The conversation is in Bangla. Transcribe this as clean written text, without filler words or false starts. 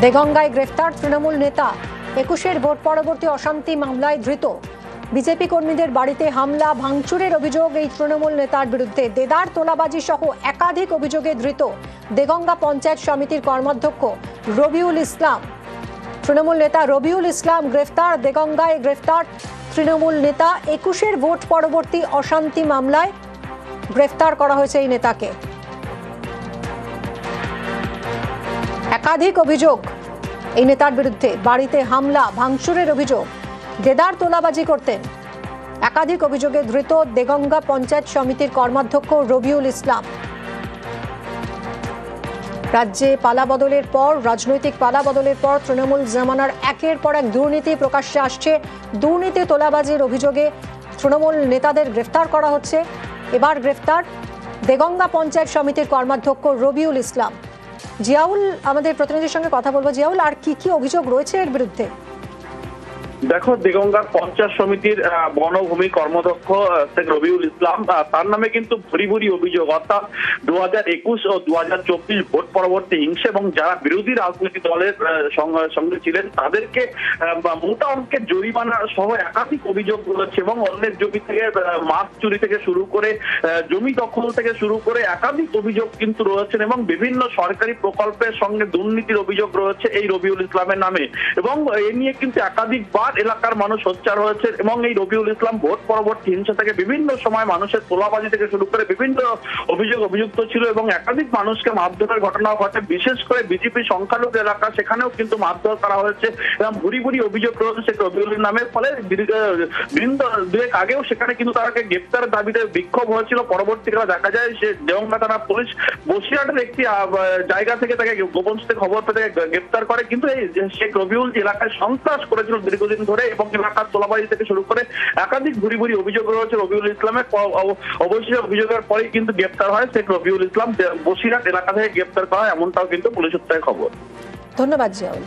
দেগঙ্গায় গ্রেফতার তৃণমূল নেতা। 21-এর ভোট পরবর্তী অশান্তি মামলায় ধৃত। বিজেপি কর্মীদের বাড়িতে হামলা ভাঙচুরের অভিযোগ এই তৃণমূল নেতার বিরুদ্ধে। দেদার তোলাবাজি সহ একাধিক অভিযোগে ধৃত দেগঙ্গা পঞ্চায়েত সমিতির কর্মাধ্যক্ষ রবিউল ইসলাম। তৃণমূল নেতা রবিউল ইসলাম গ্রেফতার। দেগঙ্গায় গ্রেফতার তৃণমূল নেতা। 21-এর ভোট পরবর্তী অশান্তি মামলায় গ্রেফতার করা হয়েছে এই নেতাকে। একাধিক অভিযোগ এই নেতার বিরুদ্ধে। বাড়িতে হামলা ভাঙচুরের অভিযোগ, দেদার তোলাবাজি করতেন। একাধিক অভিযোগে ধৃত দেগঙ্গা পঞ্চায়েত সমিতির কর্মাধ্যক্ষ রবিউল ইসলাম। রাজ্যে পালাবদলের পর, রাজনৈতিক পালাবদলের পর তৃণমূল জামানার একের পর এক দুর্নীতি প্রকাশ্যে আসছে। দুর্নীতি তোলাবাজির অভিযোগে তৃণমূল নেতাদের গ্রেফতার করা হচ্ছে। এবার গ্রেফতার দেগঙ্গা পঞ্চায়েত সমিতির কর্মাধ্যক্ষ রবিউল ইসলাম। জিয়াউল আমাদের প্রতিনিধির সঙ্গে কথা বলবো। জিয়াউল, আর কি কি অভিযোগ রয়েছে এর বিরুদ্ধে? দেখো, দেগঙ্গার পঞ্চায়েত সমিতির বনভূমি কর্মাধ্যক্ষ শেখ রবিউল ইসলাম, তার নামে কিন্তু ভুরি ভুরি অভিযোগ। অর্থাৎ 2021 ও 2024 ভোট পরবর্তী হিংসা এবং যারা বিরোধী রাজনৈতিক দলের সঙ্গে ছিলেন তাদেরকে মোটা অঙ্কের জরিমানা সহ একাধিক অভিযোগ রয়েছে এবং অন্যের জমি থেকে মাছ চুরি থেকে শুরু করে জমি দখল থেকে শুরু করে একাধিক অভিযোগ কিন্তু রয়েছেন এবং বিভিন্ন সরকারি প্রকল্পের সঙ্গে দুর্নীতির অভিযোগ রয়েছে এই রবিউল ইসলামের নামে। এবং এ নিয়ে কিন্তু একাধিকবার এলাকার মানুষ সোচ্চার হয়েছে এবং এই রবিউল ইসলাম ভোট পরবর্তী হিংসা থেকে বিভিন্ন সময় মানুষের তোলাবাজি থেকে শুরু করে বিভিন্ন অভিযুক্ত ছিল এবং একাধিক মানুষকে মারধরের ঘটনা ঘটে। বিশেষ করে বিজেপি সংখ্যালঘু এলাকা, সেখানেও কিন্তু মারধর করা হয়েছে এবং ভুরি ভুরি অভিযোগ রয়েছে শেখ রবিউলের নামে। ফলে দুয়েক আগেও সেখানে কিন্তু তাকে গ্রেপ্তারের দাবিতে বিক্ষোভ হয়েছিল। পরবর্তীকালে দেখা যায় সে দেগঙ্গা থানা পুলিশ বসিরহাটের একটি জায়গা থেকে তাকে গোপন সূত্রে খবর পেতে গ্রেপ্তার করে। কিন্তু এই শেখ রবিউল যে এলাকায় সন্ত্রাস করেছিল দীর্ঘদিন ধরে এবং এলাকার তোলাবাজি থেকে শুরু করে একাধিক ভুরি ভুরি অভিযোগ রয়েছে রবিউল ইসলামের। অবশ্যই অভিযোগের পরেই কিন্তু গ্রেপ্তার হয় শেখ রবিউল ইসলাম। বসিরহাট এলাকা থেকে গ্রেপ্তার করা হয় এমনটাও কিন্তু পুলিশ সূত্রে খবর। ধন্যবাদ জিয়াউল।